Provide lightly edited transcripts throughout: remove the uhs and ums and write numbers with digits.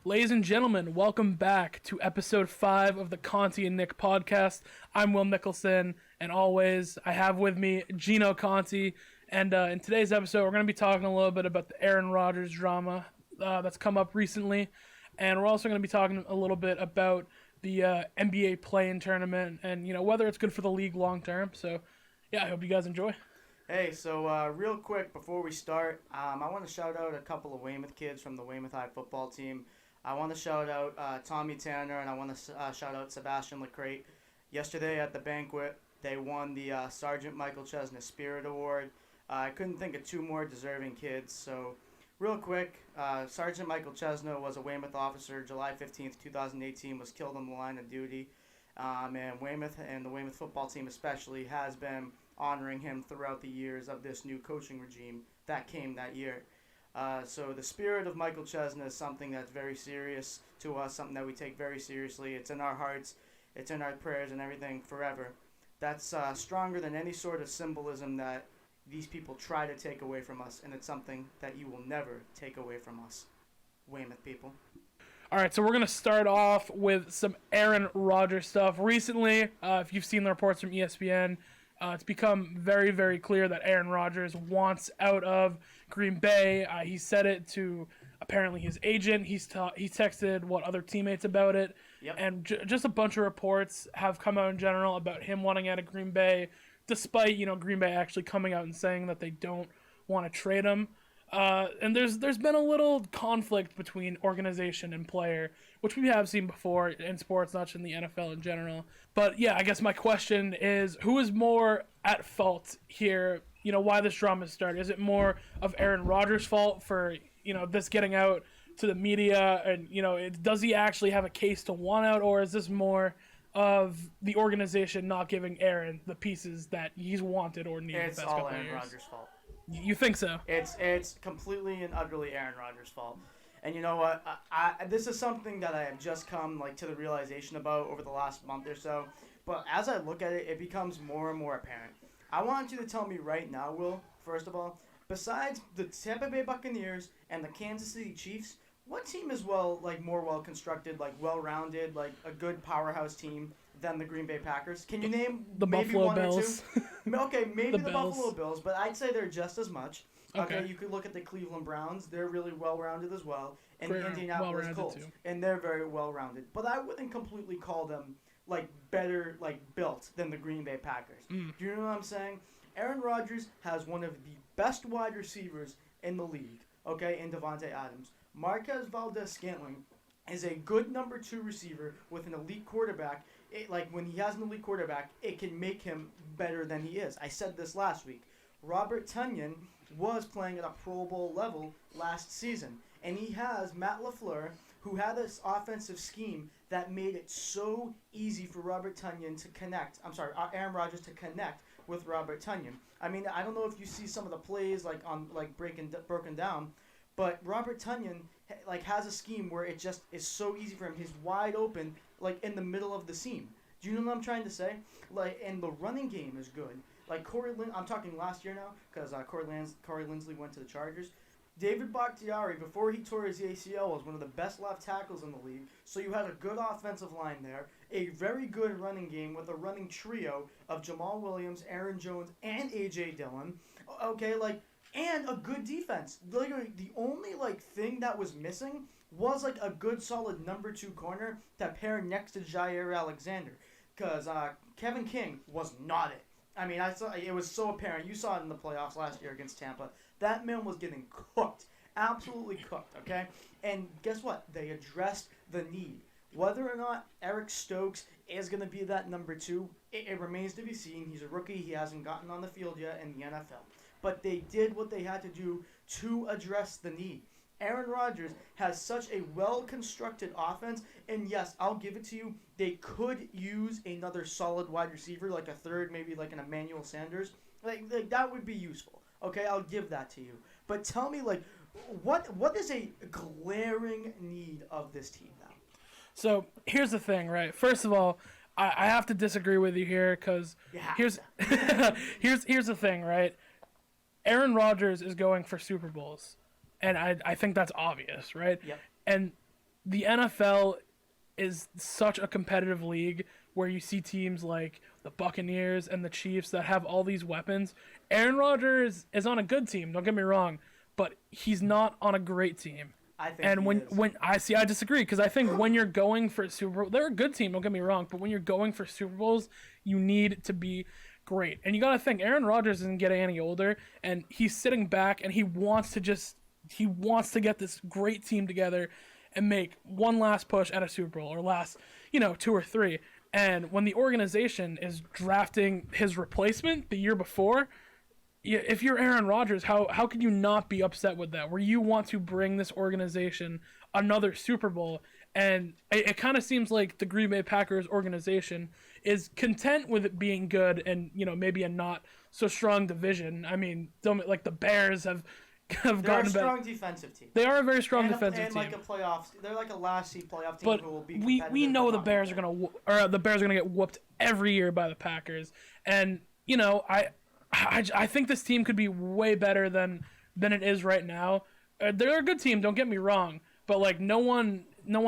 Ladies and gentlemen, welcome back to episode 5 of the Conti and Nich podcast. I'm Will Nicholson, and always I have with me Gino Conti. And in today's episode, we're going to be talking a little bit about the Aaron Rodgers drama that's come up recently. And we're also going to be talking a little bit about the NBA play-in tournament and, whether it's good for the league long term. So, yeah, I hope you guys enjoy. Hey, so real quick before we start, I want to shout out a couple of Weymouth kids from the Weymouth High football team. I want to shout out Tommy Tanner, and I want to shout out Sebastian Lecrate. Yesterday at the banquet, they won the Sergeant Michael Chesna Spirit Award. I couldn't think of two more deserving kids. So real quick, Sergeant Michael Chesna was a Weymouth officer. July 15th, 2018, was killed on the line of duty. And Weymouth and the Weymouth football team especially has been honoring him throughout the years of this new coaching regime that came that year. So the spirit of Michael Chesna is something that's very serious to us, something that we take very seriously. It's in our hearts, it's in our prayers and everything forever. That's stronger than any sort of symbolism that these people try to take away from us, and it's something that you will never take away from us, Weymouth people. All right, so we're going to start off with some Aaron Rodgers stuff. Recently, if you've seen the reports from ESPN, it's become very, very clear that Aaron Rodgers wants out of Green Bay. He said it to apparently his agent. He texted other teammates about it. Yep. And just a bunch of reports have come out in general about him wanting out of Green Bay, despite Green Bay actually coming out and saying that they don't want to trade him. And there's been a little conflict between organization and player, which we have seen before in sports, not just in the NFL in general. But yeah, I guess my question is, who is more at fault here? Why this drama started? Is it more of Aaron Rodgers' fault for this getting out to the media, and does he actually have a case to want out, or is this more of the organization not giving Aaron the pieces that he's wanted or needed? It's all Aaron Rodgers' fault. You think so? It's completely and utterly Aaron Rodgers' fault. And you know what? This is something that I have just come to the realization about over the last month or so. But as I look at it, it becomes more and more apparent. I want you to tell me right now, Will, first of all, besides the Tampa Bay Buccaneers and the Kansas City Chiefs, what team is more well-constructed, well-rounded, a good powerhouse team than the Green Bay Packers? Can you name the maybe Buffalo one Bills? Or two? Okay, maybe the Bills. Buffalo Bills, but I'd say they're just as much. Okay. You could look at the Cleveland Browns. They're really well-rounded as well. And the Very Indianapolis well-rounded Colts. too. And they're very well-rounded. But I wouldn't completely call them, better, built than the Green Bay Packers. Do you know what I'm saying? Aaron Rodgers has one of the best wide receivers in the league, okay, in Devontae Adams. Marquez Valdez-Scantling is a good number 2 receiver with an elite quarterback. When he has an elite quarterback, it can make him better than he is. I said this last week. Robert Tonyan was playing at a Pro Bowl level last season, and he has Matt LaFleur, who had this offensive scheme that made it so easy for Aaron Rodgers to connect with Robert Tonyan. I mean, I don't know if you see some of the plays broken down, but Robert Tonyan has a scheme where it just is so easy for him. He's wide open in the middle of the seam. Do you know what I'm trying to say? And the running game is good. I'm talking last year now because Corey Linsley went to the Chargers. David Bakhtiari, before he tore his ACL, was one of the best left tackles in the league. So you had a good offensive line there, a very good running game with a running trio of Jamal Williams, Aaron Jones, and A.J. Dillon. Okay, and a good defense. The only thing that was missing was a good solid number 2 corner to pair next to Jair Alexander, because Kevin King was not it. I mean, it was so apparent. You saw it in the playoffs last year against Tampa. That man was getting cooked, absolutely cooked. Okay, and guess what? They addressed the need. Whether or not Eric Stokes is going to be that number 2, it remains to be seen. He's a rookie. He hasn't gotten on the field yet in the NFL. But they did what they had to do to address the need. Aaron Rodgers has such a well-constructed offense, and yes, I'll give it to you, they could use another solid wide receiver, a third, maybe an Emmanuel Sanders. That would be useful. Okay, I'll give that to you. But tell me, what is a glaring need of this team now? So here's the thing, right? First of all, I have to disagree with you here because here's here's the thing, right? Aaron Rodgers is going for Super Bowls, and I think that's obvious, right? Yep. And the NFL is such a competitive league where you see teams like the Buccaneers and the Chiefs that have all these weapons. Aaron Rodgers is on a good team, don't get me wrong, but he's not on a great team. I think And he is. when I disagree, because I think when you're going for a Super Bowl, they're a good team, don't get me wrong, but when you're going for Super Bowls, you need to be great. And you got to think Aaron Rodgers isn't getting any older, and he's sitting back and he wants to get this great team together and make one last push at a Super Bowl or last, 2 or 3. And when the organization is drafting his replacement the year before, if you're Aaron Rodgers, how can you not be upset with that? Where you want to bring this organization another Super Bowl, and it kind of seems like the Green Bay Packers organization is content with it being good and maybe a not so strong division. I mean, like the Bears have gotten They're a better. strong defensive team. They are a very strong defensive and team. like a playoffs. They're like a last seed playoff team But who will be we competitive know but the not Bears are gonna get whooped every year by the Packers, and I think this team could be way better than it is right now. They're a good team, don't get me wrong, but like no one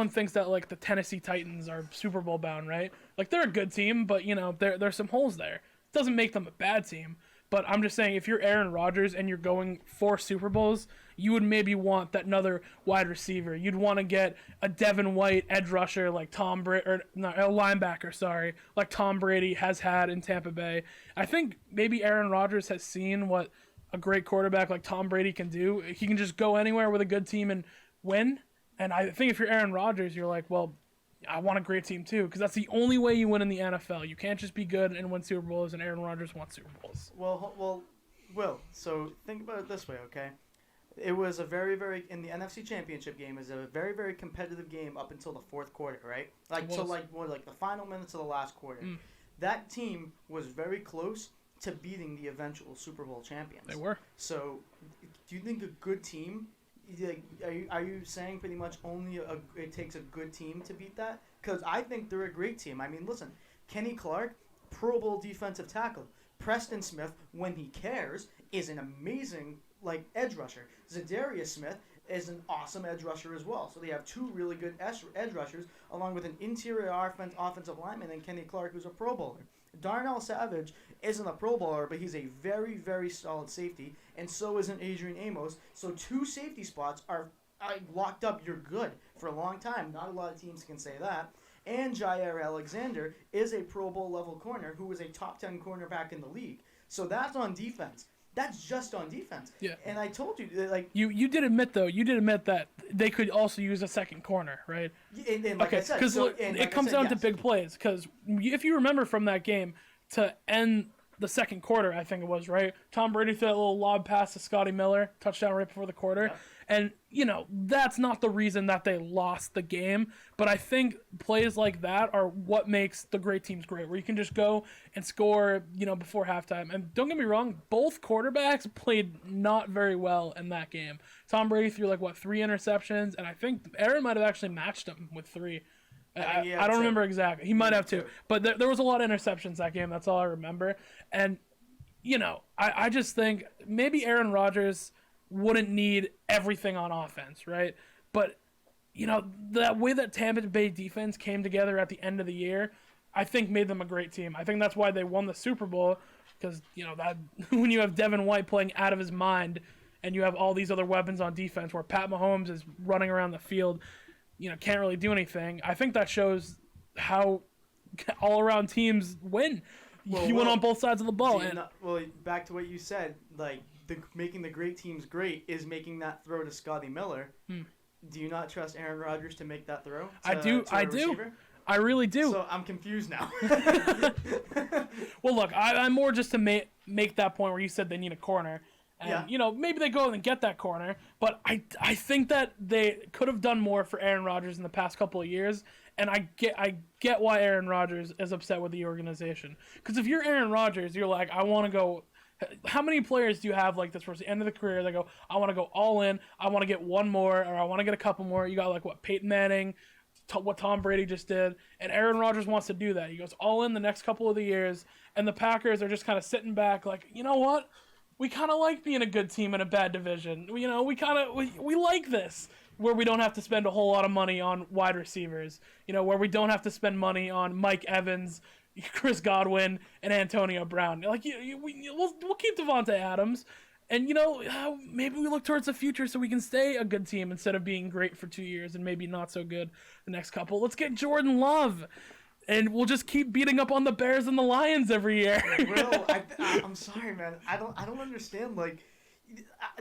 thinks that like the Tennessee Titans are Super Bowl bound, right? Like they're a good team, but there's some holes there. It doesn't make them a bad team. But I'm just saying, if you're Aaron Rodgers and you're going for Super Bowls, you would maybe want that another wide receiver. You'd want to get a Devin White edge rusher like Tom Brady, or not, a linebacker, sorry, like Tom Brady has had in Tampa Bay. I think maybe Aaron Rodgers has seen what a great quarterback like Tom Brady can do. He can just go anywhere with a good team and win. And I think if you're Aaron Rodgers, you're like, well, I want a great team too, because that's the only way you win in the NFL. You can't just be good and win Super Bowls, and Aaron Rodgers wants Super Bowls. Well, so think about it this way, okay? It was a very, very, in the NFC Championship game, is a very, very competitive game up until the fourth quarter, right? Like the final minutes of the last quarter. That team was very close to beating the eventual Super Bowl champions. They were. So, do you think a good team? Are you saying pretty much only it takes a good team to beat that? Because I think they're a great team. I mean, listen, Kenny Clark, Pro Bowl defensive tackle. Preston Smith, when he cares, is an amazing edge rusher. Zadarius Smith is an awesome edge rusher as well. So they have two really good edge rushers, along with an interior offensive lineman and Kenny Clark, who's a Pro Bowler. Darnell Savage isn't a Pro Bowler, but he's a very, very solid safety, and so isn't Adrian Amos. So 2 safety spots are locked up. You're good for a long time. Not a lot of teams can say that. And Jair Alexander is a Pro Bowl level corner who is a top 10 cornerback in the league. So that's on defense. That's just on defense. Yeah. And I told you, You did admit that they could also use a second corner, right? And like I said, because it comes down to big plays. Because if you remember from that game, to end the second quarter, I think it was, right? Tom Brady threw that little lob pass to Scotty Miller, touchdown right before the quarter. Yeah. And, that's not the reason that they lost the game. But I think plays like that are what makes the great teams great, where you can just go and score, before halftime. And don't get me wrong, both quarterbacks played not very well in that game. Tom Brady threw 3 interceptions, and I think Aaron might have actually matched him with 3. I don't remember exactly. He might have 2. But there was a lot of interceptions that game. That's all I remember. And, I just think maybe Aaron Rodgers wouldn't need everything on offense, right? But, that way that Tampa Bay defense came together at the end of the year, I think made them a great team. I think that's why they won the Super Bowl, because, that when you have Devin White playing out of his mind and you have all these other weapons on defense where Pat Mahomes is running around the field, can't really do anything. I think that shows how all-around teams win. You win on both sides of the ball. Back to what you said, making the great teams great is making that throw to Scotty Miller. Do you not trust Aaron Rodgers to make that throw? I do. I really do. So I'm confused now. Well, look, I'm more just to make that point where you said they need a corner. And, maybe they go and get that corner. But I think that they could have done more for Aaron Rodgers in the past couple of years. And I get why Aaron Rodgers is upset with the organization. Because if you're Aaron Rodgers, you're like, I want to go. How many players do you have like this towards the end of the career? They go, I want to go all in. I want to get one more, or I want to get a couple more. You got Peyton Manning, what Tom Brady just did. And Aaron Rodgers wants to do that. He goes all in the next couple of the years. And the Packers are just kind of sitting back like, you know what? We kind of like being a good team in a bad division. We like this. where we don't have to spend a whole lot of money on wide receivers. Where we don't have to spend money on Mike Evans, Chris Godwin, and Antonio Brown. We'll keep Devontae Adams. And, maybe we look towards the future so we can stay a good team instead of being great for 2 years and maybe not so good the next couple. Let's get Jordan Love. And we'll just keep beating up on the Bears and the Lions every year. Will, I'm sorry, man. I don't understand.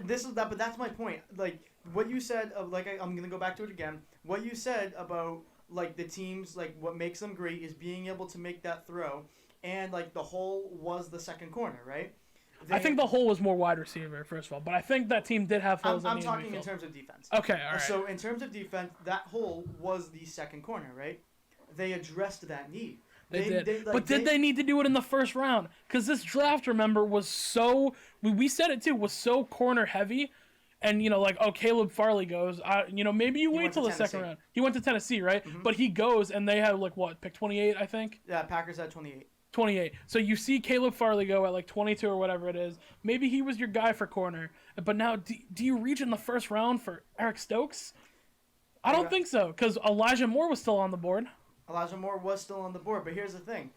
This is that, but that's my point. What you said of I'm gonna go back to it again. What you said about the teams, what makes them great is being able to make that throw, and the hole was the second corner, right? I think the hole was more wide receiver, first of all, but I think that team did have holes. I'm talking in terms of defense. Okay, all right. So in terms of defense, that hole was the second corner, right? They addressed that need. They did. But did they need to do it in the first round? Because this draft, remember, was so... We said it, too, was so corner heavy. And, Caleb Farley goes, maybe you wait till the second round. He went to Tennessee, right? Mm-hmm. But he goes, and they have, pick 28, I think? Yeah, Packers had 28. 28. So you see Caleb Farley go at 22 or whatever it is. Maybe he was your guy for corner. But now, do you reach in the first round for Eric Stokes? I don't think so, because Elijah Moore was still on the board. Elijah Moore was still on the board, but here's the thing.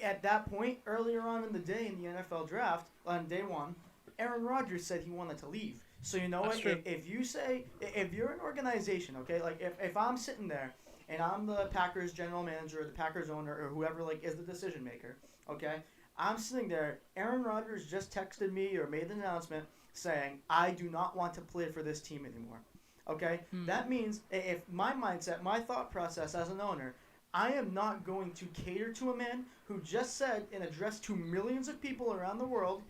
At that point, earlier on in the day in the NFL draft, on day one, Aaron Rodgers said he wanted to leave. So you know what? If you're an organization, okay, if I'm sitting there and I'm the Packers general manager or the Packers owner or whoever is the decision maker, okay, I'm sitting there. Aaron Rodgers just texted me or made an announcement saying, I do not want to play for this team anymore. Okay? That means if my mindset, my thought process as an owner, I am not going to cater to a man who just said and addressed to millions of people around the world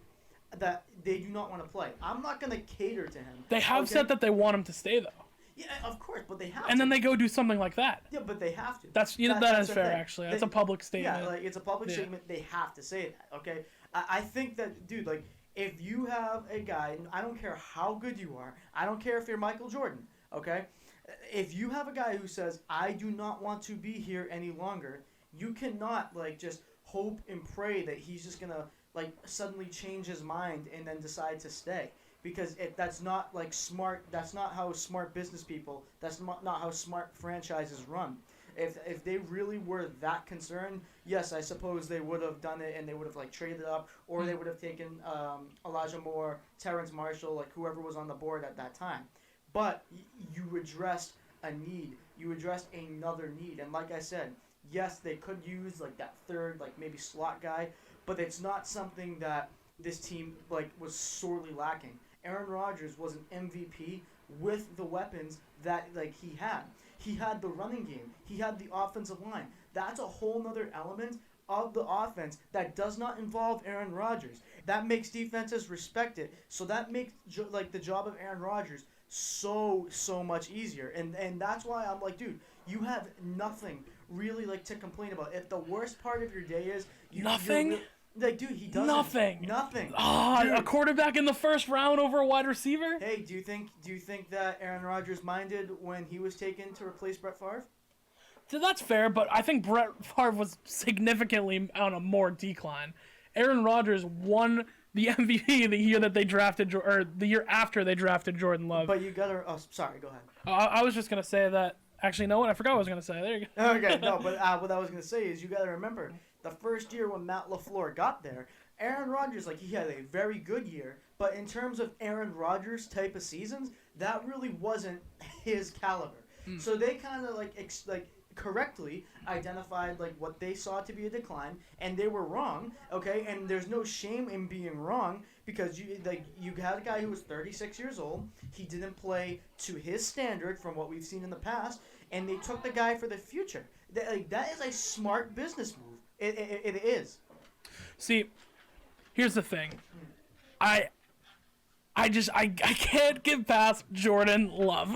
that they do not want to play. I'm not going to cater to him. They have said that they want him to stay, though. Yeah, of course, but they have to. And then they go do something like that. Yeah, but they have to. That is fair, actually. That's a public statement. Yeah, it's a public statement. They have to say that, okay? I think that, dude, if you have a guy, I don't care how good you are, I don't care if you're Michael Jordan, okay? If you have a guy who says, I do not want to be here any longer, you cannot, just hope and pray that he's just going to, suddenly change his mind and then decide to stay. Because that's not, smart, that's not how smart business people, that's not how smart franchises run. If they really were that concerned, yes, I suppose they would have done it and they would have, traded up, or they would have taken Elijah Moore, Terrence Marshall, whoever was on the board at that time. But you addressed a need. You addressed another need. And like I said, yes, they could use, that third, maybe slot guy, but it's not something that this team, was sorely lacking. Aaron Rodgers was an MVP with the weapons that, he had. He had the running game. He had the offensive line. That's a whole nother element of the offense that does not involve Aaron Rodgers. That makes defenses respect it. So that makes, the job of Aaron Rodgers so much easier. And that's why I'm dude, you have nothing really, to complain about. If the worst part of your day is... Nothing? Dude, he doesn't. Nothing. A quarterback in the first round over a wide receiver? Hey, do you think that Aaron Rodgers minded when he was taken to replace Brett Favre? So that's fair, but I think Brett Favre was significantly on a more decline. Aaron Rodgers won the MVP the year that they drafted, or the year after they drafted Jordan Love. But you gotta... Oh, sorry, go ahead. I was just going to say that... Actually, you know what? I forgot what I was going to say. There you go. Okay, no, but what I was going to say is you got to remember, the first year when Matt LaFleur got there, Aaron Rodgers, he had a very good year, but in terms of Aaron Rodgers type of seasons, that really wasn't his caliber. So they kind of, correctly identified, what they saw to be a decline, and they were wrong, okay? And there's no shame in being wrong, because you had a guy who was 36 years old, he didn't play to his standard from what we've seen in the past, and they took the guy for the future. That is a smart business move. It is. See, here's the thing. I can't get past Jordan Love.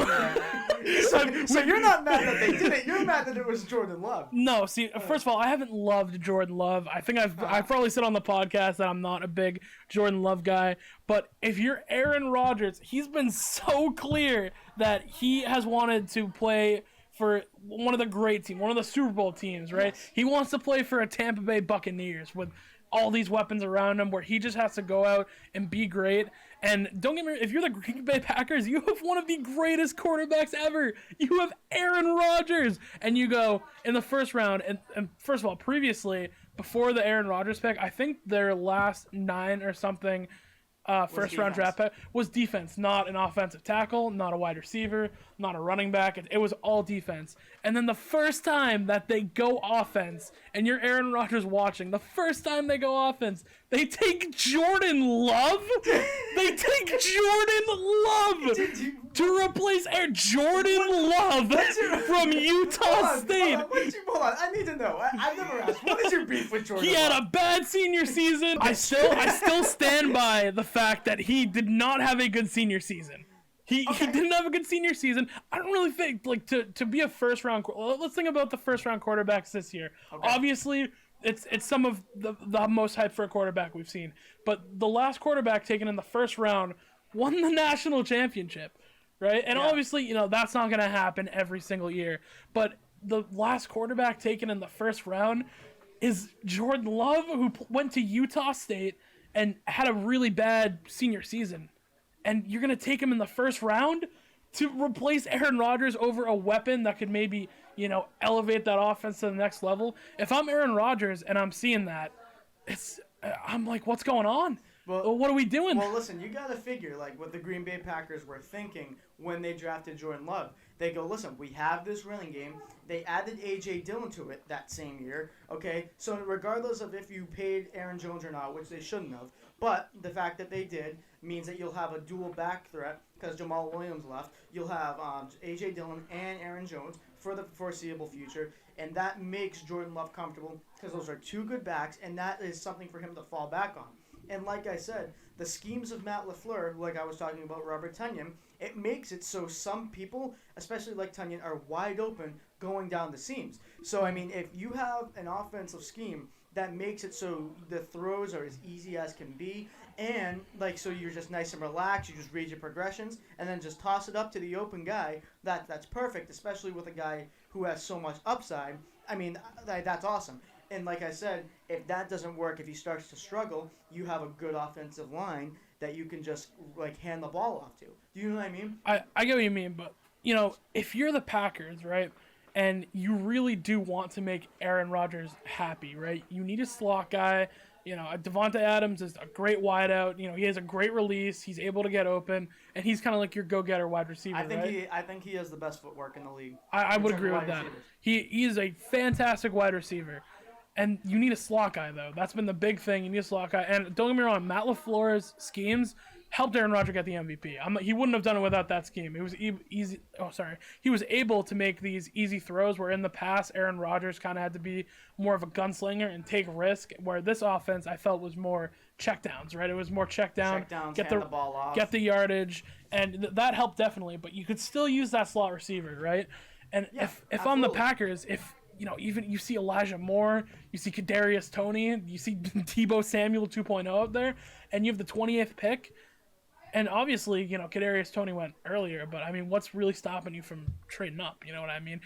So you're not mad that they did it. You're mad that it was Jordan Love. No, see, first of all, I haven't loved Jordan Love. I think I've probably said on the podcast that I'm not a big Jordan Love guy. But if you're Aaron Rodgers, he's been so clear that he has wanted to play for one of the great teams, one of the Super Bowl teams, right? Yes. He wants to play for a Tampa Bay Buccaneers with all these weapons around him, where he just has to go out and be great. And don't get me wrong, if you're the Green Bay Packers, you have one of the greatest quarterbacks ever. You have Aaron Rodgers. And you go in the first round, and first of all, previously, before the Aaron Rodgers pick, I think their last 9 or something first round draft pick was defense, not an offensive tackle, not a wide receiver, not a running back. It was all defense. And then the first time that they go offense, and you're Aaron Rodgers watching, the first time they go offense, they take Jordan Love. They take Jordan Love to replace Jordan Love from Utah State. Hold on, I need to know. I've never asked. What is your beef with Jordan He Love? had a bad senior season. I still stand by the fact that he did not have a good senior season. He didn't have a good senior season. I don't really think to be a first round. Let's think about the first round quarterbacks this year. Okay. Obviously, it's some of the most hype for a quarterback we've seen. But the last quarterback taken in the first round won the national championship, right? And obviously, that's not going to happen every single year. But the last quarterback taken in the first round is Jordan Love, who went to Utah State and had a really bad senior season. And you're going to take him in the first round to replace Aaron Rodgers over a weapon that could maybe, elevate that offense to the next level. If I'm Aaron Rodgers and I'm seeing that, I'm like, what's going on? Well, what are we doing? Well, listen, you got to figure what the Green Bay Packers were thinking when they drafted Jordan Love. They go, listen, we have this running game. They added A.J. Dillon to it that same year. Okay, so regardless of if you paid Aaron Jones or not, which they shouldn't have, but the fact that they did means that you'll have a dual back threat because Jamal Williams left. You'll have A.J. Dillon and Aaron Jones for the foreseeable future, and that makes Jordan Love comfortable because those are two good backs, and that is something for him to fall back on. And like I said, the schemes of Matt LaFleur, like I was talking about Robert Tonyan, it makes it so some people, especially like Tonyan, are wide open going down the seams. So, I mean, if you have an offensive scheme that makes it so the throws are as easy as can be, and, so you're just nice and relaxed, you just read your progressions, and then just toss it up to the open guy, that's perfect, especially with a guy who has so much upside. I mean, that's awesome. And like I said, if that doesn't work, if he starts to struggle, you have a good offensive line that you can just hand the ball off to. Do you know what I mean? I get what you mean, but if you're the Packers, right, and you really do want to make Aaron Rodgers happy, right, you need a slot guy. Devontae Adams is a great wideout. He has a great release. He's able to get open, and he's kind of like your go-getter wide receiver. I think he has the best footwork in the league. I would agree with that. He is a fantastic wide receiver. And you need a slot guy, though. That's been the big thing. You need a slot guy. And don't get me wrong, Matt LaFleur's schemes helped Aaron Rodgers get the MVP. He wouldn't have done it without that scheme. It was easy. Oh, sorry. He was able to make these easy throws where in the past, Aaron Rodgers kind of had to be more of a gunslinger and take risk, where this offense I felt was more checkdowns, right? It was more checkdowns, get the ball off, get the yardage, and that helped definitely. But you could still use that slot receiver, right? And if I'm the Packers, even you see Elijah Moore, you see Kadarius Toney, you see Tebow Samuel 2.0 out there, and you have the 28th pick. And obviously, Kadarius Toney went earlier, but I mean, what's really stopping you from trading up? You know what I mean?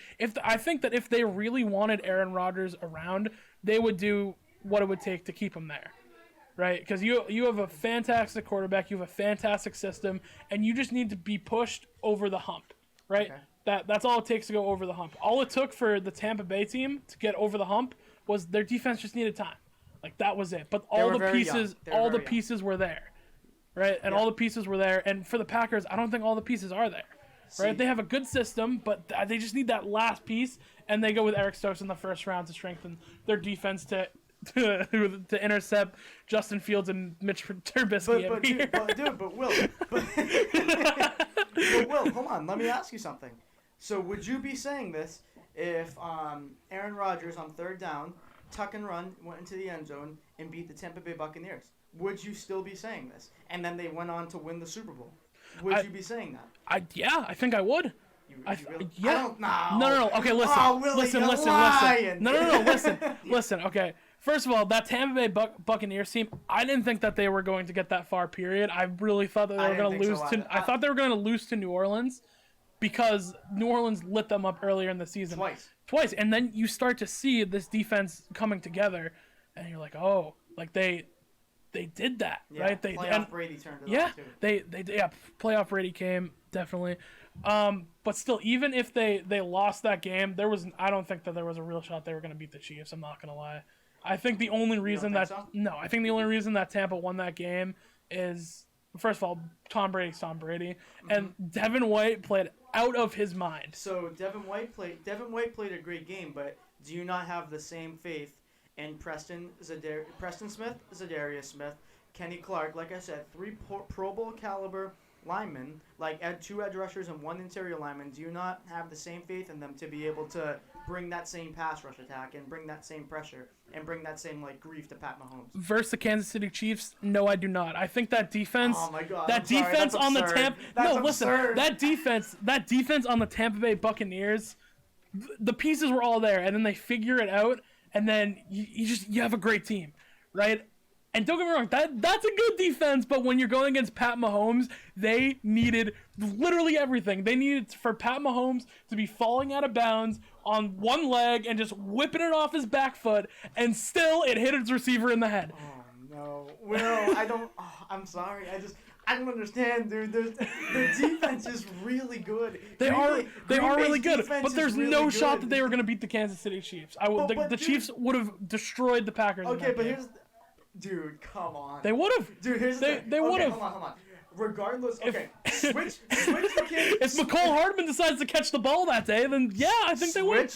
I think that if they really wanted Aaron Rodgers around, they would do what it would take to keep him there, right? Because you have a fantastic quarterback, you have a fantastic system, and you just need to be pushed over the hump, right? Okay. That's all it takes to go over the hump. All it took for the Tampa Bay team to get over the hump was their defense just needed time. That was it. But all the pieces were there, right? And all the pieces were there. And for the Packers, I don't think all the pieces are there, right? They have a good system, but they just need that last piece. And they go with Eric Stokes in the first round to strengthen their defense to intercept Justin Fields and Mitch Trubisky. But Will, hold on. Let me ask you something. So would you be saying this if Aaron Rodgers on third down, tuck and run, went into the end zone and beat the Tampa Bay Buccaneers? Would you still be saying this? And then they went on to win the Super Bowl. Would you be saying that? I think I would. Really? Yeah. I don't know. No. Okay, listen. Oh, Willie, listen. No. Listen. Okay. First of all, that Tampa Bay Buccaneers team, I didn't think that they were going to get that far. Period. I really thought that they were going to lose I thought they were going to lose to New Orleans because New Orleans lit them up earlier in the season. Twice, and then you start to see this defense coming together, and you're like, oh, they did that, Yeah, right? playoff Brady turned it yeah, on, too. they playoff Brady came definitely. But still, even if they lost that game, I don't think that there was a real shot they were going to beat the Chiefs. I'm not going to lie. I think the only reason think so? no, I think the only reason that Tampa won that game is, first of all, Tom Brady's Tom Brady, and Devin White played out of his mind. So Devin White played a great game, but do you not have the same faith in Preston Smith, Zadarius Smith, Kenny Clark? Like I said, 3 Pro Bowl caliber linemen, like 2 edge rushers and 1 interior lineman. Do you not have the same faith in them to be able to bring that same pass rush attack and bring that same pressure and bring that same grief to Pat Mahomes? Versus the Kansas City Chiefs, no, I do not. I think that defense. Oh my God! That defense on the Tampa. No, listen. Absurd. That defense on the Tampa Bay Buccaneers. The pieces were all there, and then they figure it out, and then you have a great team, right? And don't get me wrong, that's a good defense, but when you're going against Pat Mahomes, they needed literally everything. They needed for Pat Mahomes to be falling out of bounds on one leg and just whipping it off his back foot, and still it hit his receiver in the head. Oh no, Will, I don't. Oh, I'm sorry. I don't understand, dude. The defense is really good. They are really good, defense but there's is really no good. shot that they were going to beat the Kansas City Chiefs. The dude, Chiefs would have destroyed the Packers. in Okay, that but game. dude, come on. They would have. Dude, here's the thing. They would have. Hold on. Regardless, okay, switch the kid. If McCall Hardman decides to catch the ball that day, then yeah, I think they would.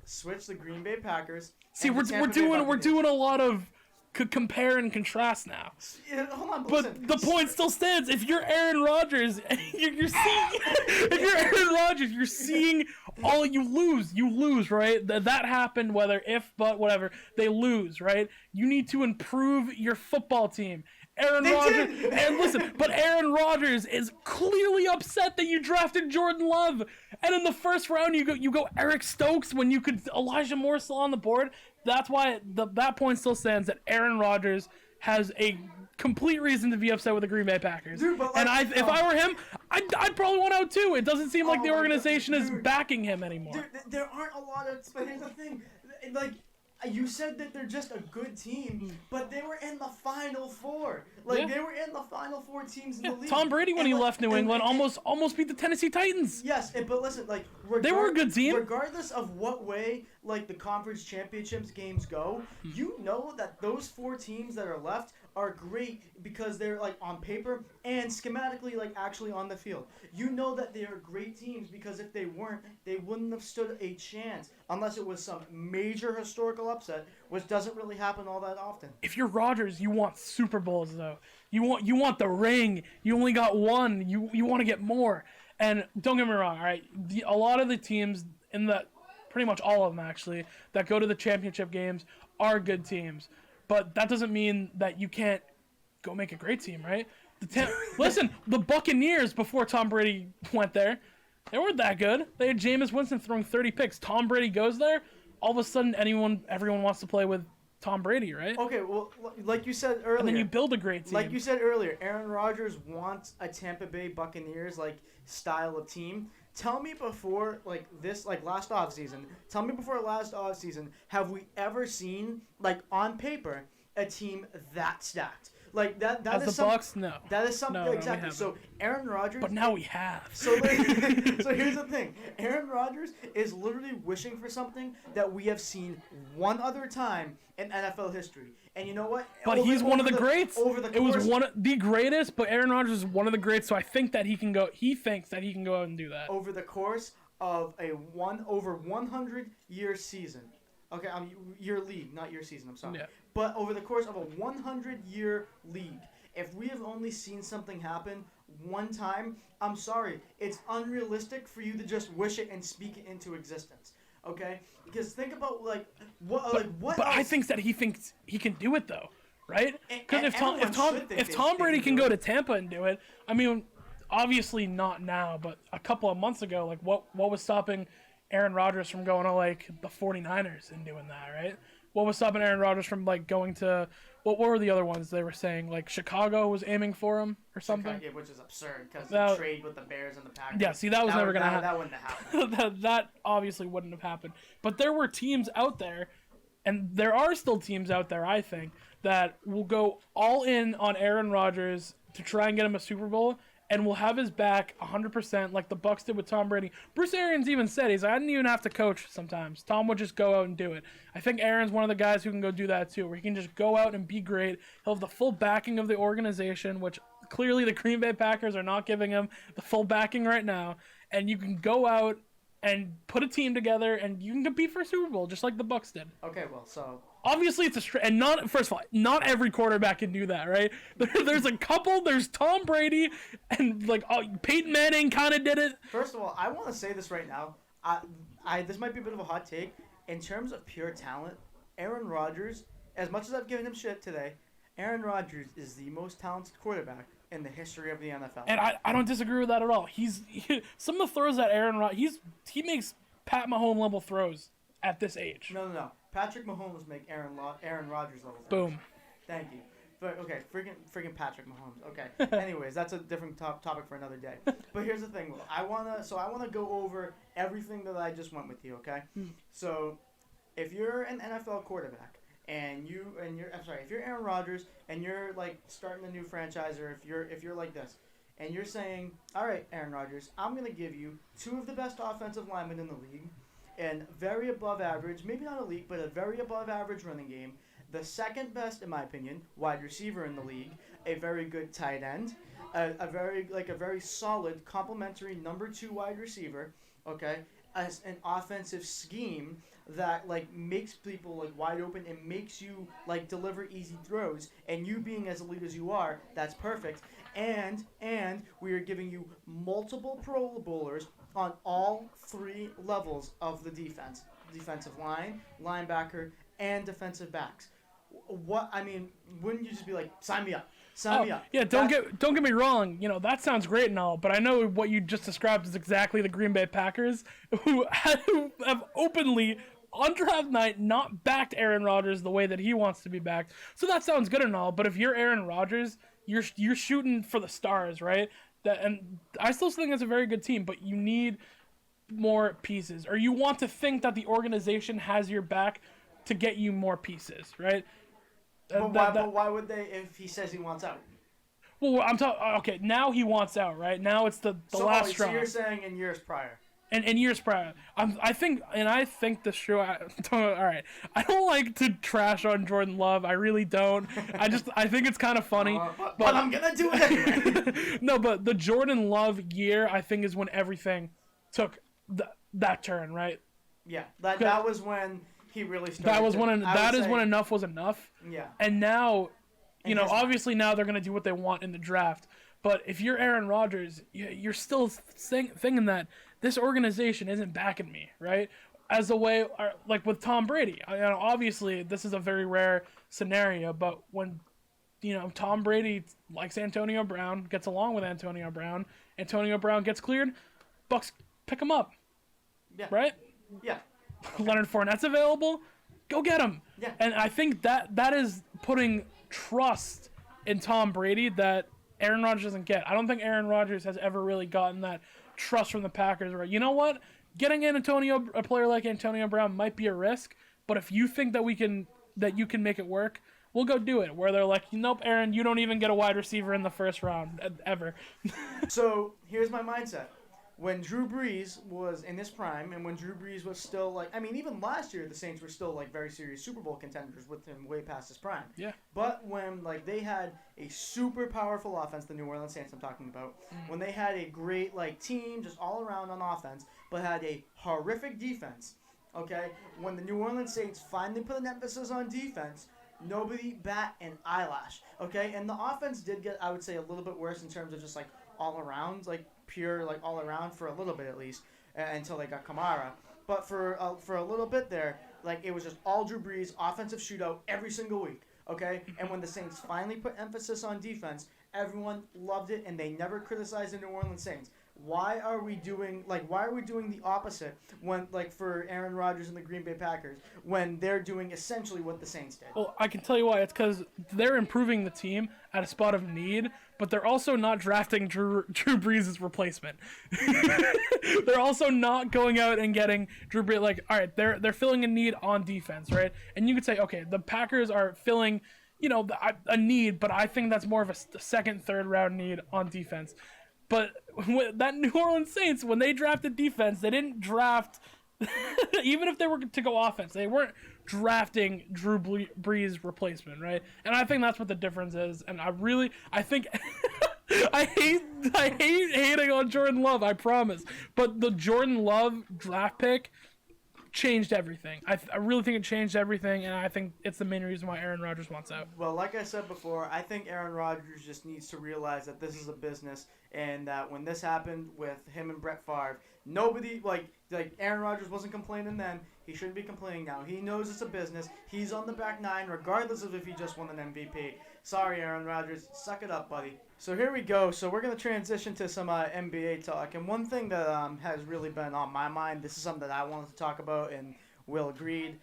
Switch the Green Bay Packers. See, and we're the Tampa Bay doing Buccaneers. a lot of compare and contrast now. Yeah, hold on, But listen. the point still stands. If you're Aaron Rodgers, you're seeing. If you're Aaron Rodgers, you're seeing all you lose, right? That happened. Whatever, they lose, right? You need to improve your football team. Aaron Rodgers, and listen, but Aaron Rodgers is clearly upset that you drafted Jordan Love, and in the first round you go Eric Stokes when you could Elijah Moore still on the board. That's why that point still stands that Aaron Rodgers has a complete reason to be upset with the Green Bay Packers. Dude, but and if I were him, I'd probably want out too. It doesn't seem like the organization is backing him anymore. Dude, there aren't a lot of. But here's the thing, you said that they're just a good team, but they were in the Final Four. They were in the Final Four teams in the league. Tom Brady, when he left New England, almost beat the Tennessee Titans. Yes, but listen, they were a good team. Regardless of what way, the conference championships games go, you know that those 4 teams that are left are great because they're on paper and schematically actually on the field. You know that they are great teams because if they weren't, they wouldn't have stood a chance unless it was some major historical upset, which doesn't really happen all that often. If you're Rodgers, you want Super Bowls though. You want the ring. You only got one. You want to get more. And don't get me wrong, all right? A lot of the teams pretty much all of them actually, that go to the championship games are good teams. But that doesn't mean that you can't go make a great team, right? Listen, the Buccaneers, before Tom Brady went there, they weren't that good. They had Jameis Winston throwing 30 picks. Tom Brady goes there, all of a sudden everyone wants to play with Tom Brady, right? Okay, well, like you said earlier. And then you build a great team. Like you said earlier, Aaron Rodgers wants a Tampa Bay Buccaneers style of team. Tell me before last offseason, have we ever seen on paper a team that stacked? That As is the Bucs, no. That is something No, exactly. So Aaron Rodgers. But now we have. So here's the thing. Aaron Rodgers is literally wishing for something that we have seen one other time in NFL history. And you know what? But he's one of the greats. It was one of the greatest, but Aaron Rodgers is one of the greats, so I think that he thinks that he can go out and do that. Over the course of over 100-year season. Okay, year league, not year season, I'm sorry. Yeah. But over the course of a 100-year league, if we have only seen something happen one time, I'm sorry, it's unrealistic for you to just wish it and speak it into existence. Okay? Because think about what But else? I think that he thinks he can do it though, right? Because And if Tom Brady can go to Tampa and do it, I mean, obviously not now, but a couple of months ago, what was stopping Aaron Rodgers from going to the 49ers and doing that, right? What was stopping Aaron Rodgers from going to what were the other ones they were saying? Chicago was aiming for him or something? Chicago, which is absurd because the trade with the Bears and the Packers. Yeah, see, that was never going to happen. That wouldn't have happened. that obviously wouldn't have happened. But there were teams out there And there are still teams out there, I think, that will go all in on Aaron Rodgers to try and get him a Super Bowl, and will have his back 100%, like the Bucs did with Tom Brady. Bruce Arians even said, he's like, I didn't even have to coach sometimes. Tom would just go out and do it. I think Aaron's one of the guys who can go do that too, where he can just go out and be great. He'll have the full backing of the organization, which clearly the Green Bay Packers are not giving him the full backing right now. And you can go out and put a team together, and you can compete for a Super Bowl, just like the Bucs did. Okay, well, so Obviously, it's and not, first of all, not every quarterback can do that, right? There's a couple. There's Tom Brady, and like Peyton Manning kind of did it. first of all, I want to say this right now. This might be a bit of a hot take. In terms of pure talent, Aaron Rodgers, as much as I've given him shit today, Aaron Rodgers is the most talented quarterback in the history of the NFL. And I don't disagree with that at all. Some of the throws that Aaron Rodgers, he makes Pat Mahomes level throws at this age. No. Patrick Mahomes make Aaron Rodgers level throws. Boom. Thank you. But okay, freaking Patrick Mahomes. Okay. Anyways, that's a different topic for another day. But here's the thing. I wanna go over everything that I just went with you. Okay. So, if you're an NFL quarterback and if you're Aaron Rodgers and you're like starting a new franchise, or if you're like this, and you're saying, all right, Aaron Rodgers, I'm gonna give you two of the best offensive linemen in the league, and very above average, maybe not elite, but a very above average running game. The second best, in my opinion, wide receiver in the league. A very good tight end. A very solid complementary number 2 wide receiver. Okay, as an offensive scheme that like makes people like wide open and makes you like deliver easy throws. And you being as elite as you are, that's perfect. And we are giving you multiple Pro Bowlers on all 3 levels of the defense: defensive line, linebacker, and defensive backs. What I mean, wouldn't you just be like, sign me up? Sign me up. Yeah, don't get me wrong. You know, that sounds great and all, but I know what you just described is exactly the Green Bay Packers, who have openly on draft night not backed Aaron Rodgers the way that he wants to be backed. So that sounds good and all, but if you're Aaron Rodgers, you're shooting for the stars, right? And I still think it's a very good team, but you need more pieces, or you want to think that the organization has your back to get you more pieces, right? But why would they if he says he wants out? Well, I'm talking. Okay, now he wants out, right? Now it's the last straw. So you're saying in years prior. And in years prior, I think this show. All right, I don't like to trash on Jordan Love. I really don't. I think it's kind of funny. But I'm gonna do it anyway. No, but the Jordan Love year, I think, is when everything took that turn, right? Yeah, that was when he really started. That is when enough was enough. Yeah. And now, obviously now they're gonna do what they want in the draft. But if you're Aaron Rodgers, you're still thinking that this organization isn't backing me, right? As a way, like with Tom Brady. Obviously, this is a very rare scenario, but when, Tom Brady likes Antonio Brown, gets along with Antonio Brown gets cleared, Bucs pick him up. Yeah. Right? Yeah. Okay. Leonard Fournette's available, go get him. Yeah. And I think that is putting trust in Tom Brady that Aaron Rodgers doesn't get. I don't think Aaron Rodgers has ever really gotten that trust from the Packers. Where, you know what, getting a player like Antonio Brown might be a risk, but if you think that you can make it work, we'll go do it. Where they're like, nope, Aaron, you don't even get a wide receiver in the first round ever. So here's my mindset. When Drew Brees was in his prime, and when Drew Brees was still like, I mean, even last year the Saints were still like very serious Super Bowl contenders with him way past his prime. Yeah. But when like they had a super powerful offense, the New Orleans Saints I'm talking about, when they had a great like team just all around on offense, but had a horrific defense. Okay, when the New Orleans Saints finally put an emphasis on defense, nobody bat an eyelash. Okay, and the offense did get, I would say, a little bit worse in terms of just like all around, like pure like all around for a little bit at least, until they got Kamara. But for a little bit there, like it was just all Drew Brees, offensive shootout every single week. Okay, and when the Saints finally put emphasis on defense, everyone loved it, and they never criticized the New Orleans Saints. Why are we doing the opposite when, like, for Aaron Rodgers and the Green Bay Packers, when they're doing essentially what the Saints did? Well, I can tell you why. It's because they're improving the team at a spot of need, but they're also not drafting Drew Brees' replacement. They're also not going out and getting Drew Brees. Like, all right, they're filling a need on defense, right? And you could say, okay, the Packers are filling, a need, but I think that's more of a second, third round need on defense. But that New Orleans Saints, when they drafted defense, they didn't draft. Even if they were to go offense, they weren't drafting Drew Brees' replacement, right? And I think that's what the difference is. And I think I hate hating on Jordan Love, I promise. But the Jordan Love draft pick changed everything. I really think it changed everything, and I think it's the main reason why Aaron Rodgers wants out. Well, like I said before, I think Aaron Rodgers just needs to realize that this is a business, and that when this happened with him and Brett Favre, nobody, like Aaron Rodgers wasn't complaining then. He shouldn't be complaining now. He knows it's a business. He's on the back nine, regardless of if he just won an MVP. Sorry, Aaron Rodgers. Suck it up, buddy. So here we go. So we're going to transition to some NBA talk. And one thing that has really been on my mind, this is something that I wanted to talk about, and Will agreed,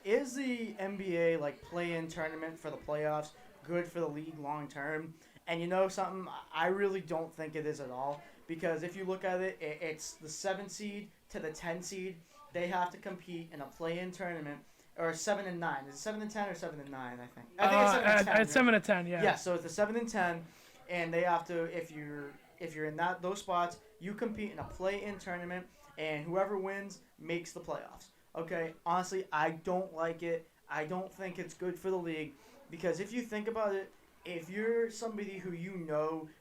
is the NBA play-in tournament for the playoffs good for the league long term? And you know something? I really don't think it is at all. Because if you look at it, it's the 7 seed to the 10 seed. They have to compete in a play-in tournament. Or 7 and 9. Is it 7 and 10 or 7 and 9? I think it's 7 and 10. It's 7 and 10, yeah. Yeah, so it's the 7 and 10, and they have to. If you're in those spots, you compete in a play-in tournament, and whoever wins makes the playoffs. Okay, honestly, I don't like it. I don't think it's good for the league, because if you think about it, if you're somebody who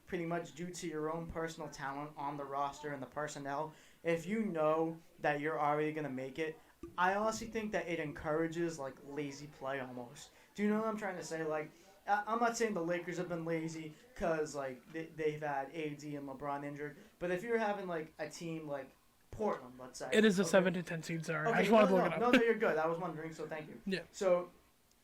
pretty much due to your own personal talent on the roster and the personnel, if you know that you're already gonna make it, I honestly think that it encourages lazy play almost. Do you know what I'm trying to say? I'm not saying the Lakers have been lazy because they've had AD and LeBron injured, but if you're having a team like Portland, let's say, it is a 7 to 10 seed. Sorry, okay, I just wanted to look it up. No, you're good. I was wondering, so thank you. Yeah. So,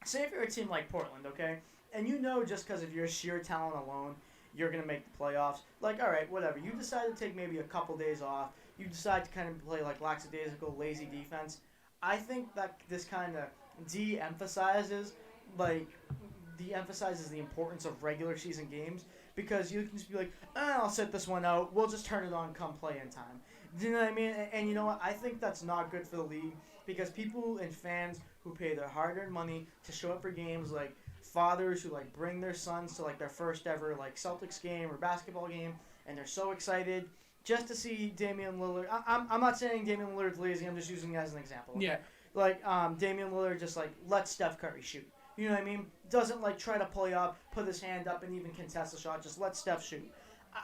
say if you're a team like Portland, okay, and just because of your sheer talent alone, you're gonna make the playoffs. All right, whatever. You decide to take maybe a couple days off. You decide to kind of play lackadaisical, lazy defense. I think that this kind of de-emphasizes the importance of regular season games, because you can just be like, I'll sit this one out. We'll just turn it on come play-in time. Do you know what I mean? And you know what? I think that's not good for the league, because people and fans who pay their hard-earned money to show up for games, fathers who bring their sons to their first ever Celtics game or basketball game, and they're so excited just to see Damian Lillard. I'm not saying Damian Lillard's lazy. I'm just using it as an example. Okay? Yeah. Damian Lillard just let Steph Curry shoot. You know what I mean? Doesn't try to play up, put his hand up, and even contest the shot. Just let Steph shoot.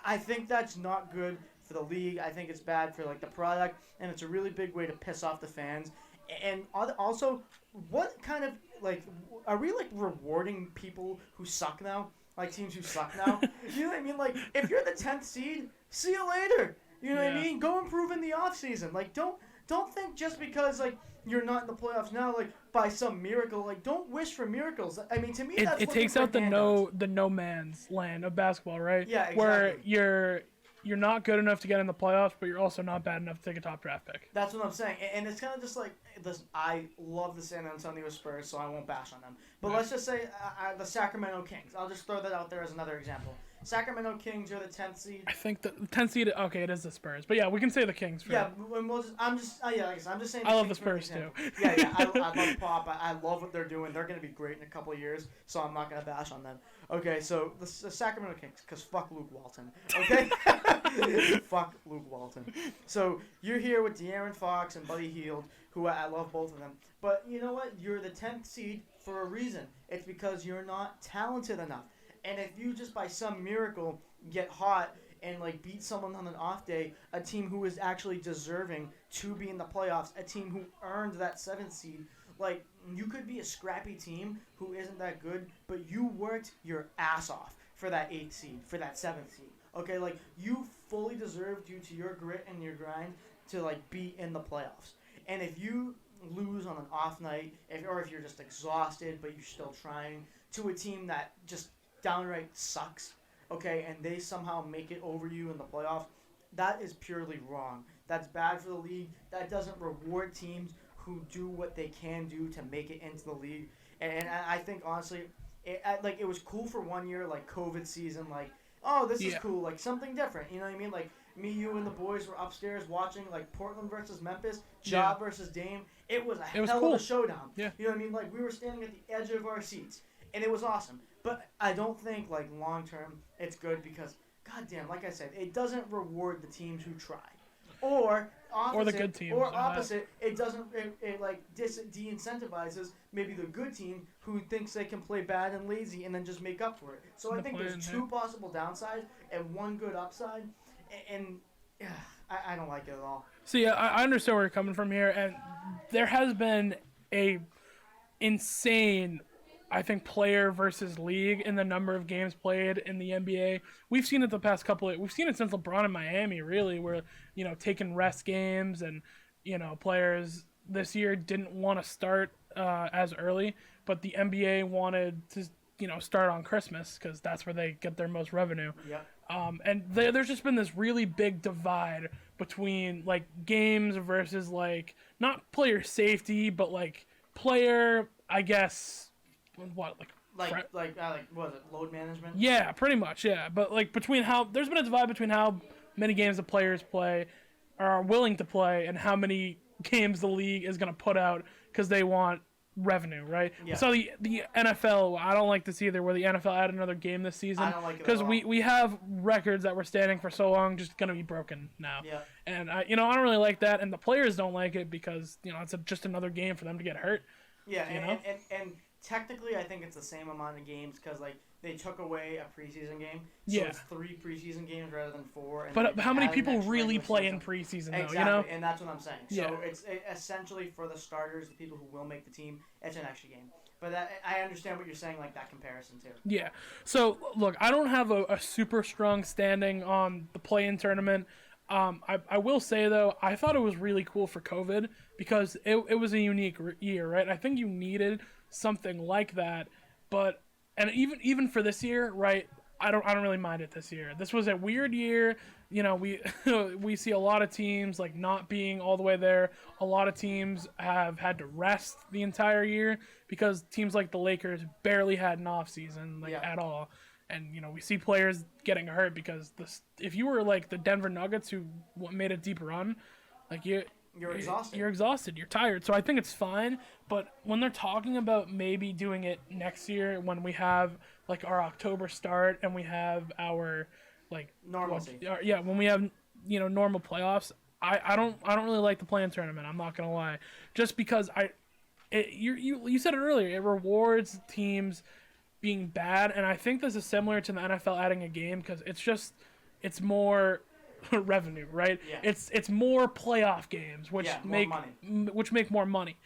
I think that's not good for the league. I think it's bad for the product, and it's a really big way to piss off the fans. And also, what kind of are we rewarding people who suck now? Teams who suck now? You know what I mean? If you're the 10th seed, see you later. You know what I mean? Go improve in the offseason. Don't think just because you're not in the playoffs now, by some miracle. Don't wish for miracles. I mean, to me, that's it takes out the no man's land of basketball, right? Yeah, exactly. Where you're not good enough to get in the playoffs, but you're also not bad enough to take a top draft pick. That's what I'm saying, and it's kind of just this. I love the San Antonio Spurs, so I won't bash on them. But let's just say the Sacramento Kings. I'll just throw that out there as another example. Sacramento Kings are the 10th seed. I think the 10th seed. Okay, it is the Spurs, but yeah, we can say the Kings. I'm just saying. I love the Spurs too. Yeah. I love Pop. I love what they're doing. They're gonna be great in a couple of years, so I'm not gonna bash on them. Okay, so the Sacramento Kings, because fuck Luke Walton. Okay, fuck Luke Walton. So you're here with De'Aaron Fox and Buddy Hield, who I love both of them. But you know what? You're the 10th seed for a reason. It's because you're not talented enough. And if you just by some miracle get hot and beat someone on an off day, a team who is actually deserving to be in the playoffs, a team who earned that 7th seed, you could be a scrappy team who isn't that good, but you worked your ass off for that 8th seed, for that 7th seed. Okay, you fully deserve, due to your grit and your grind, to be in the playoffs. And if you lose on an off night, if you're just exhausted but you're still trying, to a team that just downright sucks, okay, and they somehow make it over you in the playoffs, that is purely wrong. That's bad for the league. That doesn't reward teams who do what they can do to make it into the league. And I think honestly, it was cool for 1 year, COVID season, oh, this is cool, like something different. You know what I mean? Like me, you, and the boys were upstairs watching like Portland versus Memphis, Ja versus Dame. It was a hell of a showdown. Yeah. You know what I mean? Like we were standing at the edge of our seats, and it was awesome. But I don't think like long term it's good because, goddamn, like I said, it doesn't reward the teams who try. Or opposite, or the good teams. Or opposite, it doesn't. It like de-incentivizes maybe the good team who thinks they can play bad and lazy and then just make up for it. So I think there's two possible downsides and one good upside, and I don't like it at all. See, I understand where you're coming from here, and there has been a insane, I think, player versus league in the number of games played in the NBA. We've seen it the past we've seen it since LeBron in Miami, really, where, taking rest games and, players this year didn't want to start as early, but the NBA wanted to, start on Christmas because that's where they get their most revenue. Yep. And there's just been this really big divide between, like, games versus, like, not player safety, but, like, player, I guess, what, what was it, load management? Yeah, pretty much, yeah. But, like, there's been a divide between how many games the players play, or are willing to play, and how many games the league is going to put out because they want revenue, right? Yeah. So the NFL, I don't like this either, where the NFL add another game this season. I don't like it because at all. we have records that were standing for so long just going to be broken now. Yeah. And I don't really like that, and the players don't like it because it's just another game for them to get hurt. Yeah, and technically I think it's the same amount of games because like they took away a preseason game, so it's 3 preseason games rather than 4. And but how many people really play in preseason though? Exactly, and that's what I'm saying. So it's essentially for the starters, the people who will make the team, it's an extra game. But I understand what you're saying, like that comparison too. Yeah. So look, I don't have a super strong standing on the play-in tournament. I will say though, I thought it was really cool for COVID because it was a unique year, right? I think you needed something like that, and even for this year, right? I don't really mind it this year. This was a weird year. We see a lot of teams like not being all the way there. A lot of teams have had to rest the entire year because teams like the Lakers barely had an off season at all. And we see players getting hurt because if you were like the Denver Nuggets who made a deep run, like you're exhausted. You're exhausted. You're tired. So I think it's fine. But when they're talking about maybe doing it next year, when we have like our October start and we have our like normalcy, when we have normal playoffs, I don't really like the play-in tournament. I'm not gonna lie, just because you said it earlier. It rewards teams being bad, and I think this is similar to the NFL adding a game because it's more revenue, right? Yeah. It's more playoff games, which make more money.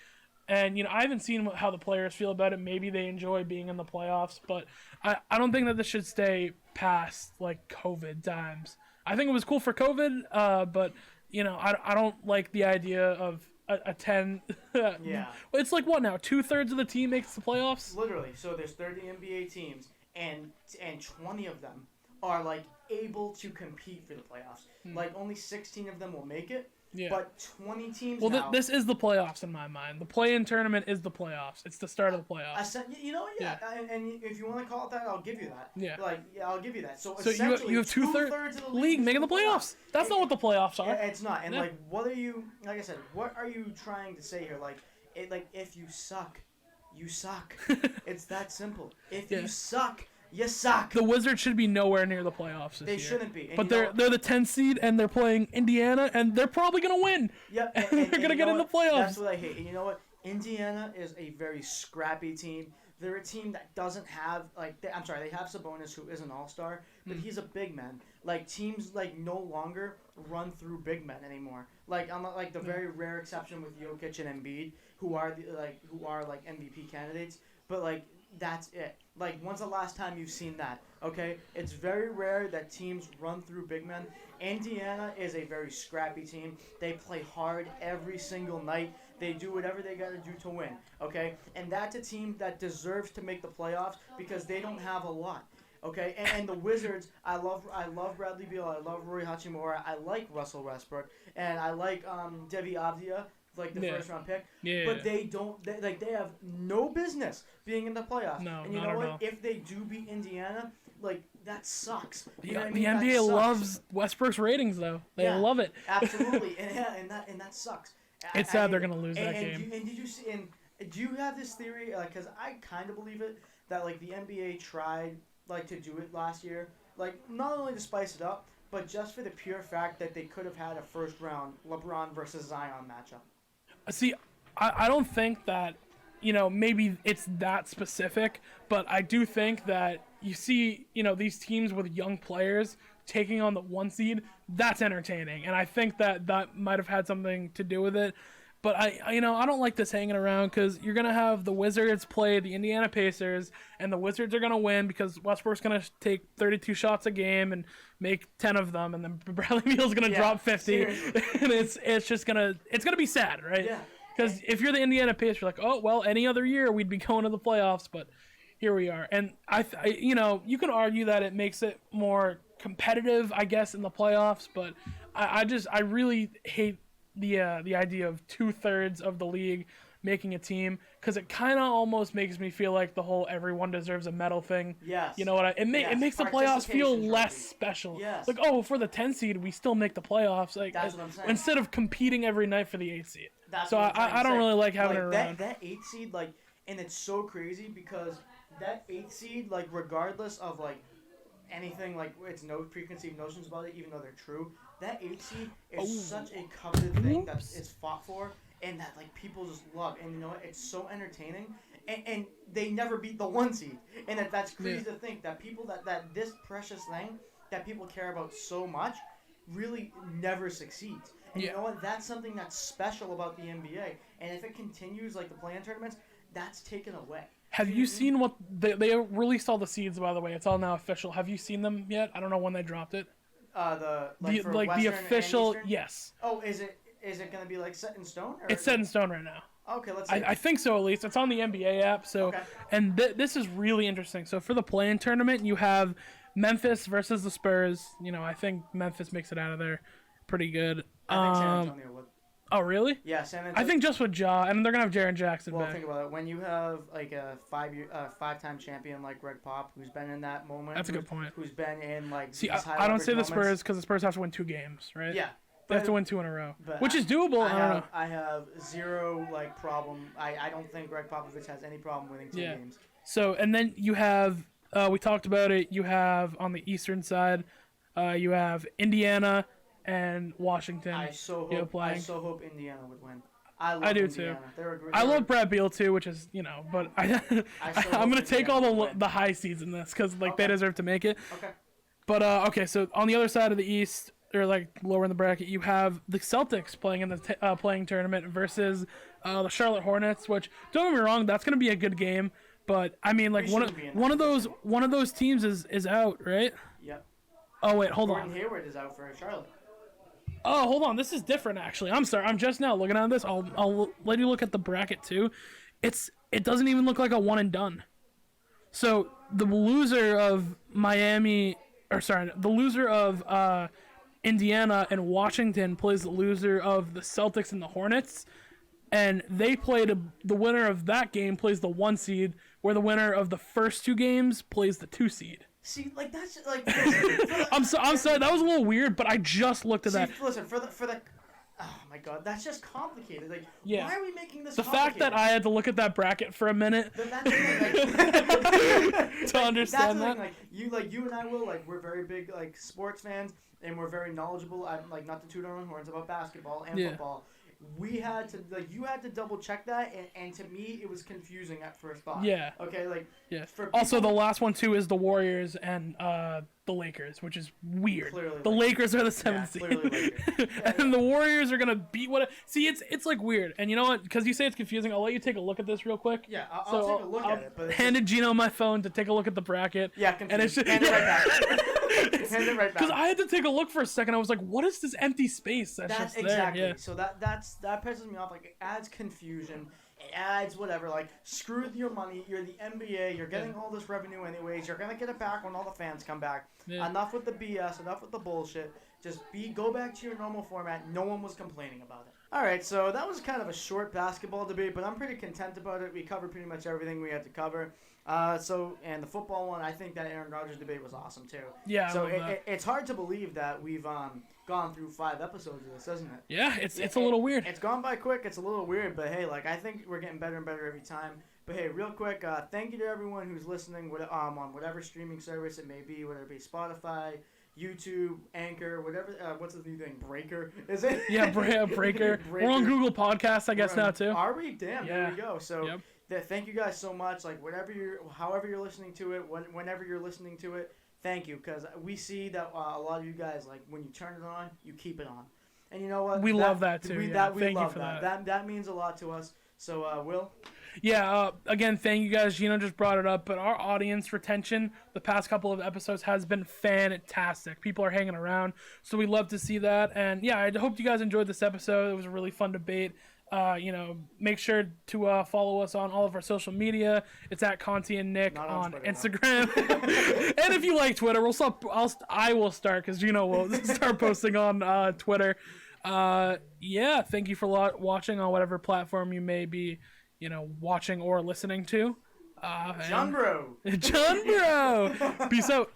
And I haven't seen how the players feel about it. Maybe they enjoy being in the playoffs, but I don't think that this should stay past like COVID times. I think it was cool for COVID, but I don't like the idea of a 10. Yeah. It's like what now? 2/3 of the team makes the playoffs. Literally. So there's 30 NBA teams, and 20 of them are like able to compete for the playoffs. Like only 16 of them will make it. Yeah. But 20 teams now. This is the playoffs in my mind. The play-in tournament is the playoffs. It's the start of the playoffs. And if you want to call it that, I'll give you that. Yeah. I'll give you that. So you have 2/3 of the league making the playoffs. That's not what the playoffs are. It's not. And what are you? Like I said, what are you trying to say here? If you suck, you suck. It's that simple. If you suck. You suck. The Wizards should be nowhere near the playoffs this year. They shouldn't be. But they're the 10th seed, and they're playing Indiana, and they're probably going to win. Yep. And they're going to get in the playoffs. That's what I hate. And you know what? Indiana is a very scrappy team. They're a team that doesn't have, they have Sabonis, who is an all-star, but he's a big man. Teams, no longer run through big men anymore. Unlike the very rare exception with Jokic and Embiid, who are MVP candidates. But, that's it. When's the last time you've seen that? Okay? It's very rare that teams run through big men. Indiana is a very scrappy team. They play hard every single night. They do whatever they got to do to win. Okay? And that's a team that deserves to make the playoffs because they don't have a lot. Okay? And the Wizards, I love Bradley Beal. I love Rui Hachimura. I like Russell Westbrook. And I like Devi Avdia. like the Yeah. first round pick. Yeah. But they don't. They have no business being in the playoffs. No, and you not know at what? all. If they do beat Indiana, like that sucks. You know what I The mean? That NBA sucks. loves Westbrook's ratings, though. They Yeah, love it. Absolutely, and that sucks. It's sad they're gonna lose that game. And did you see? And do you have this theory? Because I kind of believe it that like the NBA tried like to do it last year, like not only to spice it up, but just for the pure fact that they could have had a first round LeBron versus Zion matchup. See, I don't think that, maybe it's that specific, but I do think that you see, these teams with young players taking on the 1 seed, that's entertaining. And I think that might have had something to do with it. But I don't like this hanging around because you're going to have the Wizards play the Indiana Pacers, and the Wizards are going to win because Westbrook's going to take 32 shots a game and make 10 of them, and then Bradley Beal's going to drop 50. And it's just going to be sad, right? Yeah. Because if you're the Indiana Pacers, you're like, oh, well, any other year we'd be going to the playoffs, but here we are. And you can argue that it makes it more competitive, I guess, in the playoffs, but I really hate the idea of 2/3 of the league making a team, because it kind of almost makes me feel like the whole everyone deserves a medal thing. Yes. You know what? It makes the playoffs feel Participation less trophy. special. Yes. Like, oh, for the 10 seed, we still make the playoffs. Like, That's what I'm saying. instead of competing every night for the 8 seed. That's So what I'm trying to I don't say. really like having it around. That 8 seed, like, and it's so crazy because that 8 seed, like, regardless of like anything, like it's no preconceived notions about it, even though they're true. That 8 seed is such a coveted thing that is fought for, and that like people just love. And you know what? It's so entertaining. And they never beat the 1 seed, and that's crazy to think that people that this precious thing that people care about so much really never succeeds. And you know what? That's something that's special about the NBA. And if it continues like the play-in tournaments, that's taken away. Have you seen what they released all the seeds, by the way? It's all now official. Have you seen them yet? I don't know when they dropped it. The The Western official, and Eastern? yes. Oh, is it gonna be like set in stone? Or It's set in stone right now. Okay, let's see. I think so, at least. It's on the NBA app. So, Okay. and this is really interesting. So for the play-in tournament, you have Memphis versus the Spurs. I think Memphis makes it out of there pretty good. I think San Antonio would. Oh, really? Yeah, San Antonio. I think just with Ja, and they're gonna have Jaren Jackson Well, back. think about it. When you have like a 5-time champion like Greg Pop, who's been in that moment. That's a good point. Who's been in like. See, these I don't say the high-leverage Spurs moments. because the Spurs have to win 2 games, right? Yeah. They have to win 2 in a row, but which is doable. I don't know. I have zero like problem. I don't think Greg Popovich has any problem winning 2 games. So, and then you have, we talked about it, you have on the Eastern side, you have Indiana and Washington. I so hope Indiana would win. I do Indiana. too. I love Brad Beal too, which is, but I'm going to take all the high seeds in this because they deserve to make it. Okay. But, okay, so on the other side of the East, or like lower in the bracket, you have the Celtics playing in the playing tournament versus the Charlotte Hornets, which, don't get me wrong, that's going to be a good game. But, I mean, like, one of those teams is out, right? Yep. Oh, wait, hold Gordon on. Hayward is out for Charlotte. Oh, hold on. This is different, actually. I'm sorry. I'm just now looking at this. I'll let you look at the bracket, too. It doesn't even look like a one and done. So, the loser of the loser of Indiana and Washington plays the loser of the Celtics and the Hornets. And they played the winner of that game plays the 1 seed, where the winner of the first 2 games plays the 2 seed. See, like that's like. I'm sorry, that was a little weird, but I just looked at that. Listen, for the. Oh my God, that's just complicated. Like, Yeah. why are we making this? The fact that I had to look at that bracket for a minute That's the thing, like, to understand that's that. the thing, like you and I will like we're very big like sports fans and we're very knowledgeable. I'm like not to toot our own horns about basketball and football. We had to you had to double check that, and to me it was confusing at first thought. Yeah. Okay, like. Yeah. For Also, the people- last one too is the Warriors and the Lakers, which is weird. Clearly The Lakers are the 7th Yeah, seed, clearly Lakers. and then the Warriors are gonna beat what? See, it's like weird. And you know what? Because you say it's confusing, I'll let you take a look at this real quick. Yeah, I'll take a look at it. But it's handed Gino my phone to take a look at the bracket. yeah, and it's confused. just Hand it right back. Hand it right Because back. I had to take a look for a second. I was like, "What is this empty space that's That's just exactly. there?" Yeah. So that pisses me off. Like it adds confusion. It adds whatever. Like screw with your money. You're the NBA. You're getting all this revenue anyways. You're gonna get it back when all the fans come back. Yeah. Enough with the BS. Enough with the bullshit. Just go back to your normal format. No one was complaining about it. All right, so that was kind of a short basketball debate, but I'm pretty content about it. We covered pretty much everything we had to cover. And the football one, I think that Aaron Rodgers debate was awesome too. Yeah. So it's hard to believe that we've gone through 5 episodes of this, isn't it? Yeah, it's a little weird. It's gone by quick. It's a little weird, but hey, like I think we're getting better and better every time. But hey, real quick, thank you to everyone who's listening on whatever streaming service it may be, whether it be Spotify, YouTube, Anchor, whatever. What's the new thing? Breaker, is it? Yeah, Breaker. We're on Google Podcasts, I guess, now too. Are we? Damn, Yeah. there we go. So thank you guys so much. Like however you're listening to it, whenever you're listening to it, thank you, because we see that a lot of you guys, like when you turn it on, you keep it on, and you know what? We love that too. We Thank love you for that. That means a lot to us. So Will. Yeah, again, thank you guys. Gino just brought it up, but our audience retention the past couple of episodes has been fantastic. People are hanging around, so we love to see that. And yeah, I hope you guys enjoyed this episode. It was a really fun debate. Make sure to follow us on all of our social media. It's at Conti and Nick on Twitter, Instagram. And if you like Twitter, I will start, because Gino will start posting on Twitter. Thank you for watching on whatever platform you may be watching or listening to. John Bro. John Bro. Peace out.